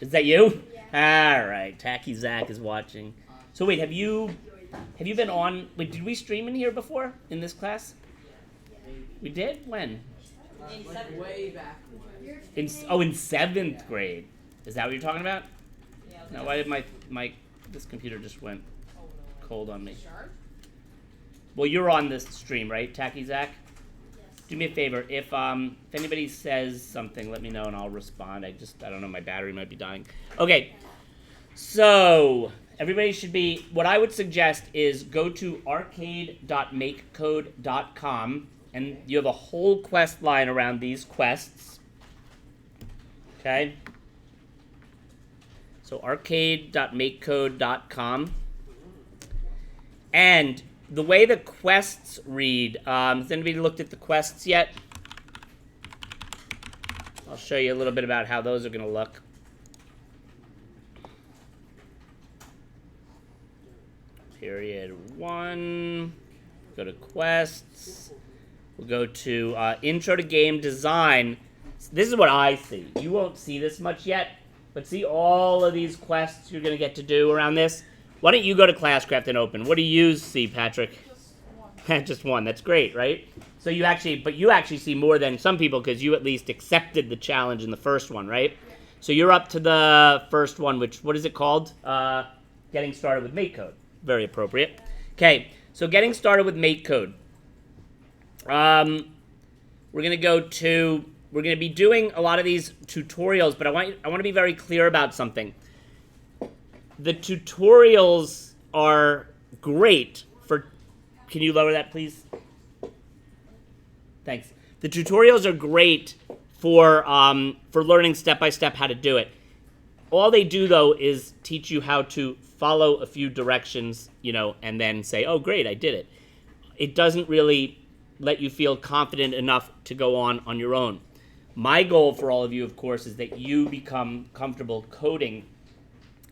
Is that you? Yeah. All right. Tacky Zach is watching. So wait, have you been on? Wait, did we stream in here before in this class? We did. When? In seventh. Way back. In 7th grade. Is that what you're talking about? Yeah. Now, why did my this computer just went cold on me? Sure. Well, you're on this stream, right, Tacky Zach? Yes. Do me a favor. If anybody says something, let me know and I'll respond. I don't know, my battery might be dying. Okay. So, everybody should be, what I would suggest is go to arcade.makecode.com and you have a whole quest line around these quests. Okay? So arcade.makecode.com. And the way the quests read, has anybody looked at the quests yet? I'll show you a little bit about how those are going to look. Period 1. Go to quests. We'll go to intro to game design. This is what I see. You won't see this much yet, but see all of these quests you're going to get to do around this? Why don't you go to Classcraft and open? What do you see, Patrick? Just one. Just one. That's great, right? So you actually see more than some people because you at least accepted the challenge in the first one, right? So you're up to the first one, what is it called? Getting started with MakeCode. Very appropriate. Okay, so getting started with MakeCode. We're going to be doing a lot of these tutorials, but I want to be very clear about something. The tutorials are great for, can you lower that please? Thanks. The tutorials are great for learning step-by-step how to do it. All they do, though, is teach you how to follow a few directions, and then say, oh, great, I did it. It doesn't really let you feel confident enough to go on your own. My goal for all of you, of course, is that you become comfortable coding.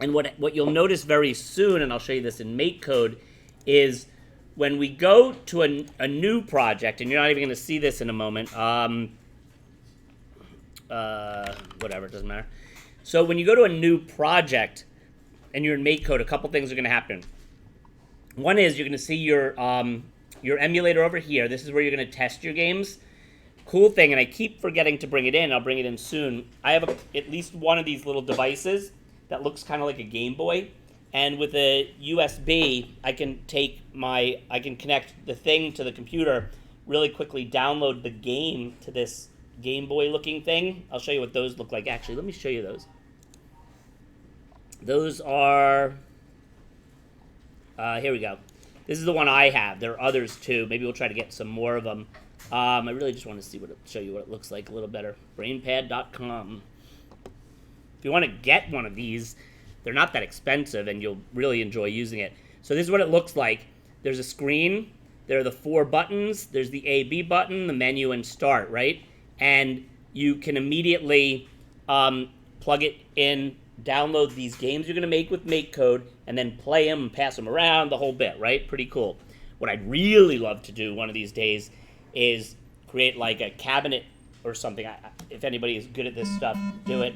And what you'll notice very soon, and I'll show you this in MakeCode, is when we go to a new project, and you're not even going to see this in a moment, whatever, it doesn't matter. So when you go to a new project and you're in MakeCode, a couple things are going to happen. One is you're going to see your emulator over here. This is where you're going to test your games. Cool thing, and I keep forgetting to bring it in. I'll bring it in soon. I have at least one of these little devices that looks kind of like a Game Boy. And with a USB, I can connect the thing to the computer, really quickly download the game to this Game Boy looking thing. I'll show you what those look like. Actually, let me show you those. Those are, here we go. This is the one I have. There are others too. Maybe we'll try to get some more of them. I really just want to show you what it looks like a little better. Brainpad.com. If you want to get one of these, they're not that expensive and you'll really enjoy using it. So this is what it looks like. There's a screen. There are the 4 buttons. There's the A-B button, the menu, and start, right? And you can immediately plug it in, download these games you're going to make with MakeCode, and then play them and pass them around, the whole bit, right? Pretty cool. What I'd really love to do one of these days is create like a cabinet or something. If anybody is good at this stuff, do it.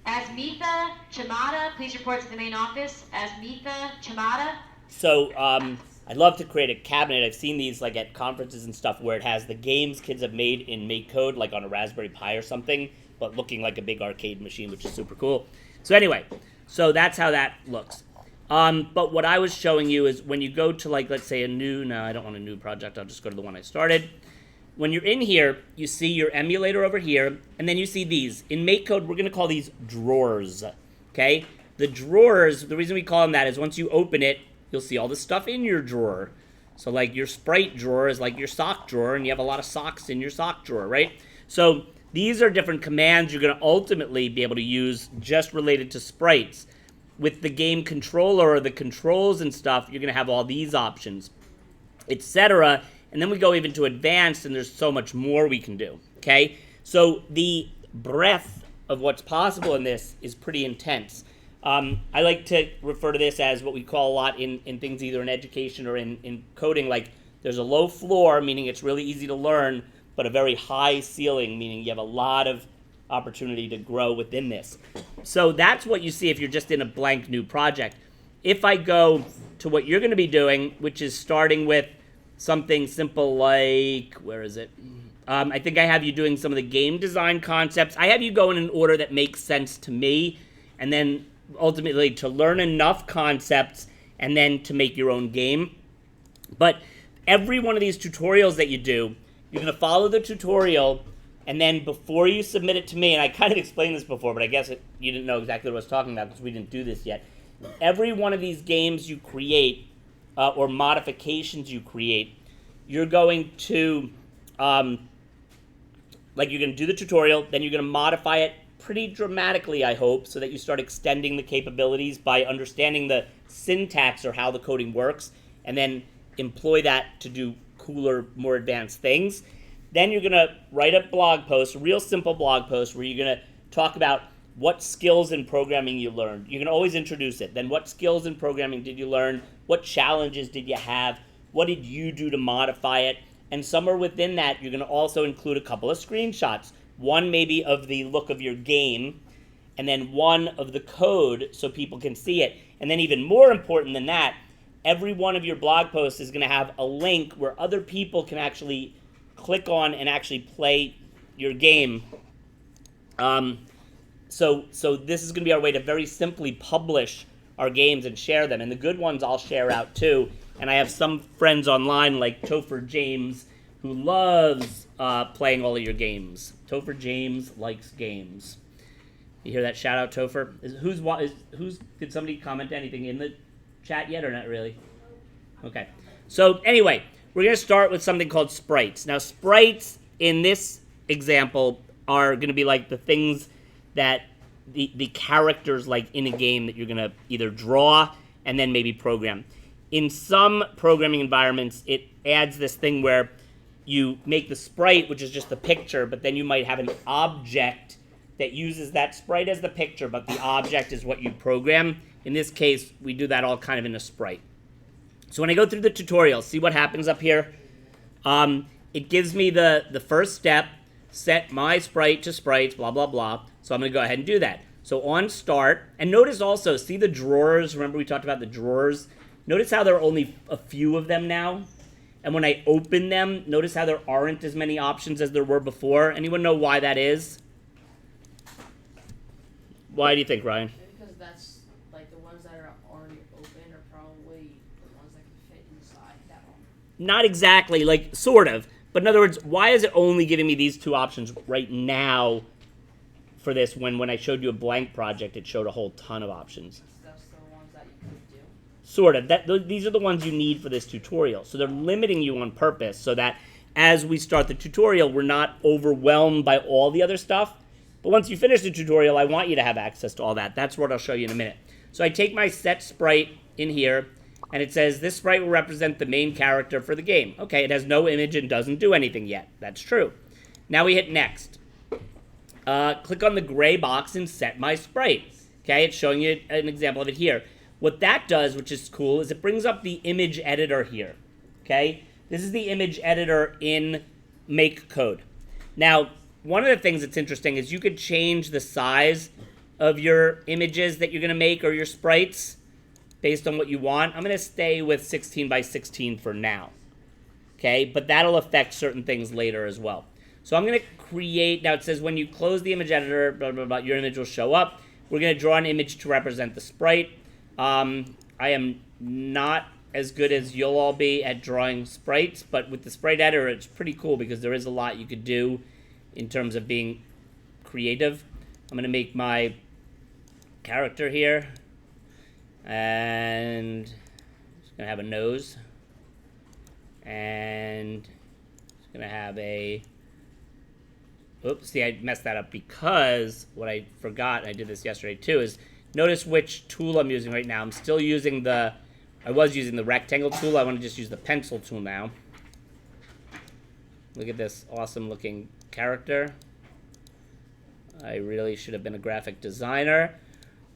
Asmitha Chamada, please report to the main office. Asmitha Chamada. So I'd love to create a cabinet. I've seen these like at conferences and stuff where it has the games kids have made in MakeCode, like on a Raspberry Pi or something, but looking like a big arcade machine, which is super cool. So anyway, so that's how that looks. But what I was showing you is when you go to, like, let's say no, I don't want a new project. I'll just go to the one I started. When you're in here, you see your emulator over here, and then you see these. In MakeCode, we're going to call these drawers, okay? The drawers, the reason we call them that is once you open it, you'll see all the stuff in your drawer. So, like, your Sprite drawer is like your sock drawer, and you have a lot of socks in your sock drawer, right? So these are different commands you're going to ultimately be able to use just related to sprites. With the game controller or the controls and stuff, you're going to have all these options, etc. And then we go even to advanced, and there's so much more we can do, okay? So the breadth of what's possible in this is pretty intense. I like to refer to this as what we call a lot in things either in education or in coding, like there's a low floor, meaning it's really easy to learn, but a very high ceiling, meaning you have a lot of opportunity to grow within this. So that's what you see if you're just in a blank new project. If I go to what you're going to be doing, which is starting with something simple like, where is it? I think I have you doing some of the game design concepts. I have you go in an order that makes sense to me, and then ultimately to learn enough concepts and then to make your own game. But every one of these tutorials that you do, you're going to follow the tutorial, and then before you submit it to me, and I kind of explained this before, but I guess you didn't know exactly what I was talking about because we didn't do this yet. Every one of these games you create, or modifications you create, you're going to, you're going to do the tutorial, then you're going to modify it pretty dramatically, I hope, so that you start extending the capabilities by understanding the syntax or how the coding works, and then employ that to do cooler, more advanced things. Then you're going to write a blog post, a real simple blog post, where you're going to talk about what skills in programming you learned. You can always introduce it. Then what skills in programming did you learn? What challenges did you have? What did you do to modify it? And somewhere within that, you're going to also include a couple of screenshots. One maybe of the look of your game, and then one of the code so people can see it. And then even more important than that, every one of your blog posts is going to have a link where other people can actually click on and actually play your game. So this is going to be our way to very simply publish our games and share them. And the good ones I'll share out too. And I have some friends online like Topher James who loves playing all of your games. Topher James likes games. You hear that shout out, Topher? Did somebody comment anything in the chat yet or not really? Okay. So anyway, we're going to start with something called sprites. Now sprites in this example are going to be like the things that the characters like in a game that you're going to either draw and then maybe program. In some programming environments, it adds this thing where you make the sprite, which is just the picture, but then you might have an object that uses that sprite as the picture, but the object is what you program. In this case, we do that all kind of in a sprite. So when I go through the tutorial, see what happens up here? It gives me the first step, set my sprite to sprites, blah, blah, blah. So I'm going to go ahead and do that. So on start, and notice also, see the drawers? Remember we talked about the drawers? Notice how there are only a few of them now? And when I open them, notice how there aren't as many options as there were before? Anyone know why that is? Why do you think, Ryan? Because that's, like, the ones that are already open are probably the ones that can fit inside that one. Not exactly, like, sort of. But in other words, why is it only giving me these two options right now for this when I showed you a blank project, it showed a whole ton of options? That's the ones that you could do. Sort of. These are the ones you need for this tutorial. So they're limiting you on purpose so that as we start the tutorial, we're not overwhelmed by all the other stuff. But once you finish the tutorial, I want you to have access to all that. That's what I'll show you in a minute. So I take my set sprite in here, and it says this sprite will represent the main character for the game. Okay, it has no image and doesn't do anything yet. That's true. Now we hit next. Click on the gray box and set my sprite. Okay, it's showing you an example of it here. What that does, which is cool, is it brings up the image editor here. Okay, this is the image editor in MakeCode. Now, one of the things that's interesting is you could change the size of your images that you're going to make or your sprites based on what you want. I'm going to stay with 16 by 16 for now. Okay, but that'll affect certain things later as well. So I'm going to create, now it says when you close the image editor, blah, blah, blah, your image will show up. We're going to draw an image to represent the sprite. I am not as good as you'll all be at drawing sprites, but with the sprite editor, it's pretty cool because there is a lot you could do in terms of being creative. I'm going to make my character here, and it's going to have a nose, and it's going to have a, oops, see, I messed that up because what I forgot, and I did this yesterday too, is notice which tool I'm using right now. I'm still using I was using the rectangle tool. I want to just use the pencil tool now. Look at this awesome looking character. I really should have been a graphic designer.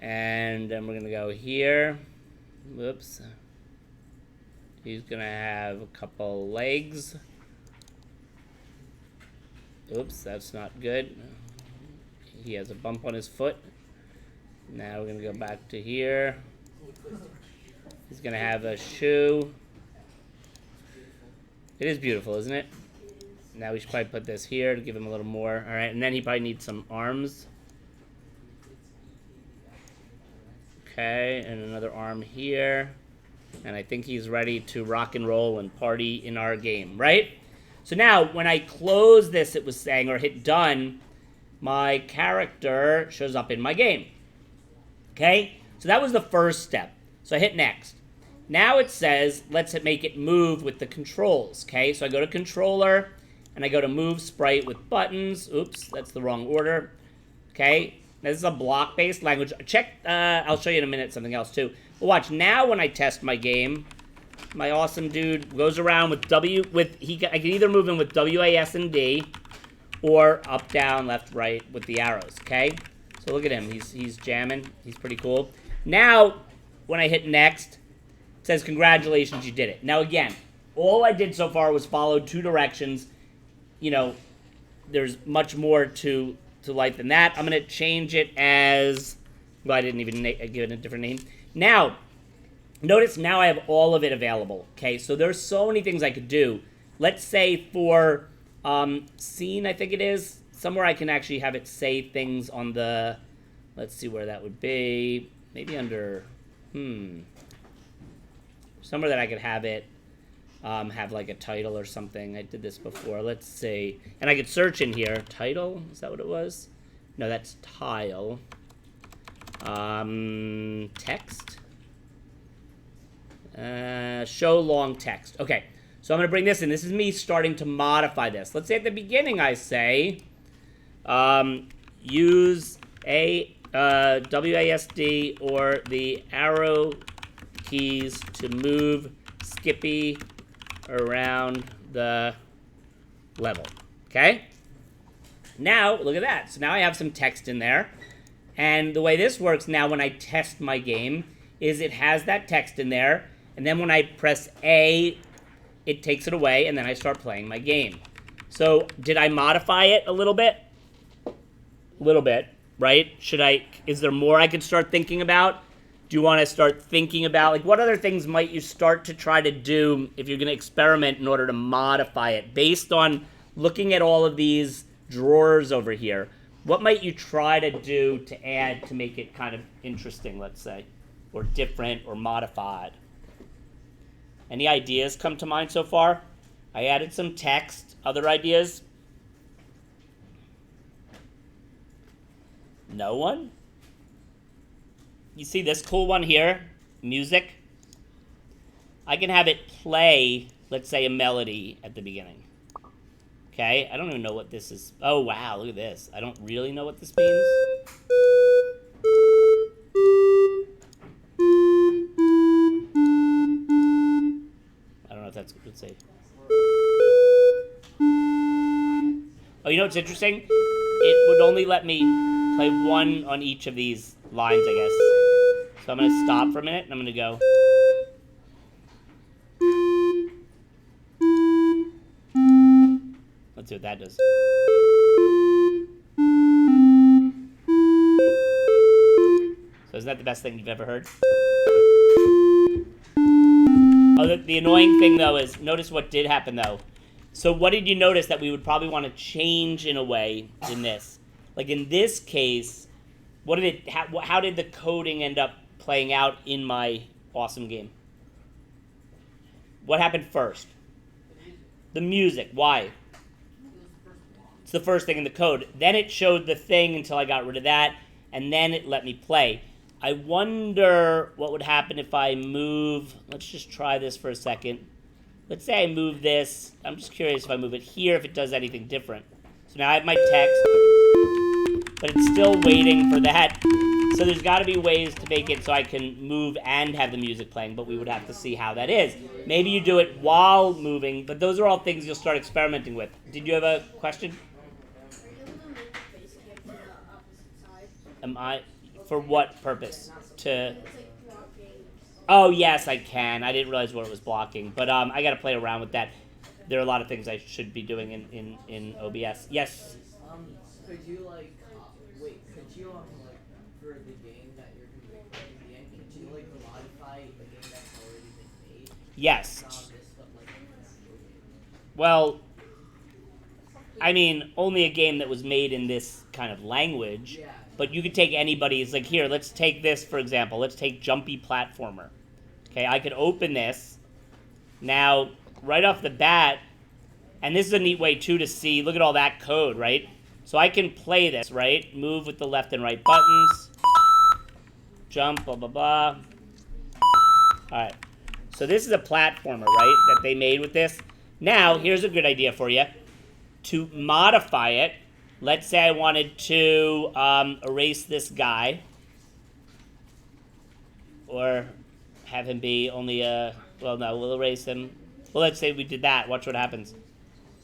And then we're going to go here. Whoops. He's going to have a couple legs. Oops, that's not good. he has a bump on his foot. Now we're going to go back to here. He's going to have a shoe. It is beautiful, isn't it? Now we should probably put this here to give him a little more. All right, and then he probably needs some arms. Okay, and another arm here. And I think he's ready to rock and roll and party in our game, right? So now, when I close this, it was saying, or hit done, my character shows up in my game. Okay? So that was the first step. So I hit next. Now it says, let's make it move with the controls. Okay? So I go to controller, and I go to move sprite with buttons. Oops, that's the wrong order. Okay? Now, this is a block-based language. Check, I'll show you in a minute something else too. But watch, now when I test my game, my awesome dude goes around with I can either move him with W, A, S, and D, or up, down, left, right with the arrows, okay? So look at him, he's jamming, he's pretty cool. Now, when I hit next, it says, congratulations, you did it. Now again, all I did so far was follow 2 directions. You know, there's much more to life than that. I'm gonna change it as, well, I didn't even give it a different name. Now, notice now I have all of it available, okay? So there's so many things I could do. Let's say for scene, I think it is, somewhere I can actually have it say things on the, let's see where that would be. Maybe under, somewhere that I could have it, have like a title or something. I did this before. Let's see. And I could search in here. Title? Is that what it was? No, that's tile. Text. Show long text. Okay, so I'm going to bring this in. This is me starting to modify this. Let's say at the beginning I say, use WASD or the arrow keys to move Skippy around the level. Okay? Now, look at that. So now I have some text in there. And the way this works now when I test my game is it has that text in there, and then when I press A, it takes it away, and then I start playing my game. So did I modify it a little bit? A little bit, right? Is there more I could start thinking about? Do you want to start thinking about, like, what other things might you start to try to do if you're going to experiment in order to modify it based on looking at all of these drawers over here? What might you try to do to add to make it kind of interesting, let's say, or different or modified? Any ideas come to mind so far? I added some text. Other ideas? No one? You see this cool one here? Music. I can have it play, let's say, a melody at the beginning. Okay, I don't even know what this is. Oh, wow, look at this. I don't really know what this means. I don't know if that's, let's see. Oh, you know what's interesting? It would only let me play one on each of these lines, I guess. So I'm going to stop for a minute, and I'm going to go. Let's see what that does. So isn't that the best thing you've ever heard? Oh, the annoying thing, though, is notice what did happen, though. So what did you notice that we would probably want to change in a way in this? Like in this case, how did the coding end up playing out in my awesome game? What happened first? The music. Why? It's the first thing in the code. Then it showed the thing until I got rid of that, and then it let me play. I wonder what would happen if I move, let's just try this for a second. Let's say I move this. I'm just curious if I move it here, if it does anything different. So now I have my text, but it's still waiting for that. So there's got to be ways to make it so I can move and have the music playing, but we would have to see how that is. Maybe you do it while moving, but those are all things you'll start experimenting with. Did you have a question? Am I? For what purpose? To... Oh, yes, I can. I didn't realize what it was blocking, but I got to play around with that. There are a lot of things I should be doing in OBS. Yes? Could you, like, wait, like for the game that you're gonna be playing at the end, could you like modify a game that's already been made? Yes. This, but like, Well, I mean, only a game that was made in this kind of language. yeah. But you could take anybody's, like here, let's take this, for example. Let's take Jumpy Platformer. Okay, I could open this. Now, right off the bat, and this is a neat way, too, to see, look at all that code, right? So I can play this, right? Move with the left and right buttons. Jump, blah, blah, blah. All right. So this is a platformer, right, that they made with this. Now, here's a good idea for you. To modify it, let's say I wanted to erase this guy. Or have him be only a... Well, no, we'll erase him. Well, let's say we did that. Watch what happens.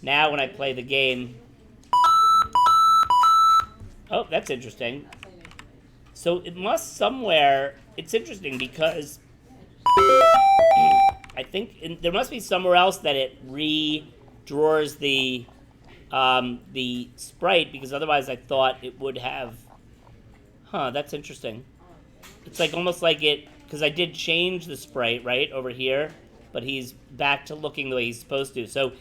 Now, when I play the game... Oh, that's interesting. So it must somewhere... It's interesting because... I think there must be somewhere else that it redraws the sprite, because otherwise I thought it would have... Huh, that's interesting. It's like almost like it... Because I did change the sprite, right, over here, but he's back to looking the way he's supposed to. So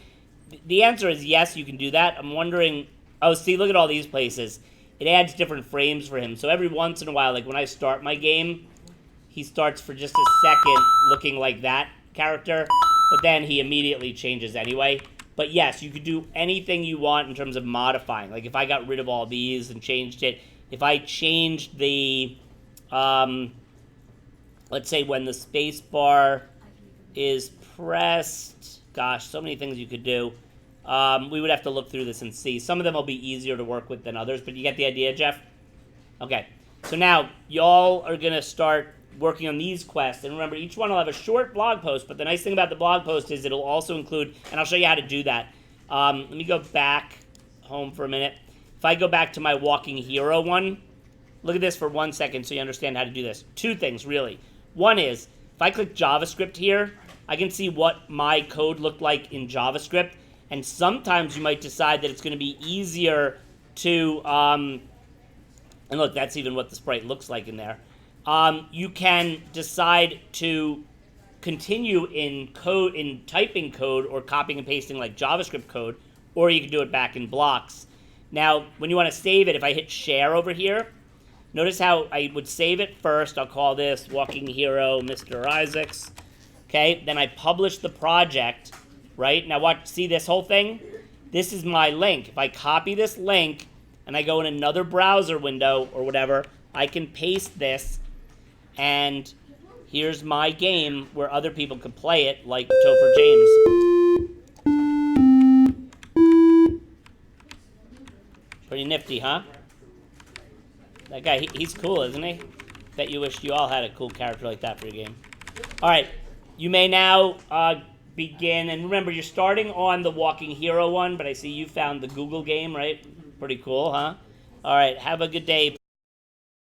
the answer is yes, you can do that. I'm wondering... Oh, see, look at all these places. It adds different frames for him. So every once in a while, like when I start my game, he starts for just a second looking like that character, but then he immediately changes anyway. But yes, you could do anything you want in terms of modifying. Like if I got rid of all these and changed it, if I changed the... let's say when the space bar is pressed, gosh, so many things you could do. We would have to look through this and see. Some of them will be easier to work with than others, but you get the idea, Jeff? Okay, so now y'all are going to start working on these quests. And remember, each one will have a short blog post, but the nice thing about the blog post is it'll also include, and I'll show you how to do that. Let me go back home for a minute. If I go back to my Walking Hero one, look at this for 1 second so you understand how to do this. Two things, really. One is, if I click JavaScript here, I can see what my code looked like in JavaScript. And sometimes you might decide that it's going to be easier to, and look, that's even what the sprite looks like in there. You can decide to continue in code, in typing code or copying and pasting like JavaScript code, or you can do it back in blocks. Now, when you want to save it, if I hit share over here, notice how I would save it first. I'll call this Walking Hero Mr. Isaacs. Okay, then I publish the project, right? Now watch, see this whole thing? This is my link. If I copy this link and I go in another browser window or whatever, I can paste this, and here's my game where other people can play it, like Topher James. Pretty nifty, huh? That guy, he's cool, isn't he? Bet you wish you all had a cool character like that for your game. All right, you may now begin, and remember, you're starting on the Walking Hero one, but I see you found the Google game, right? Pretty cool, huh? All right, have a good day.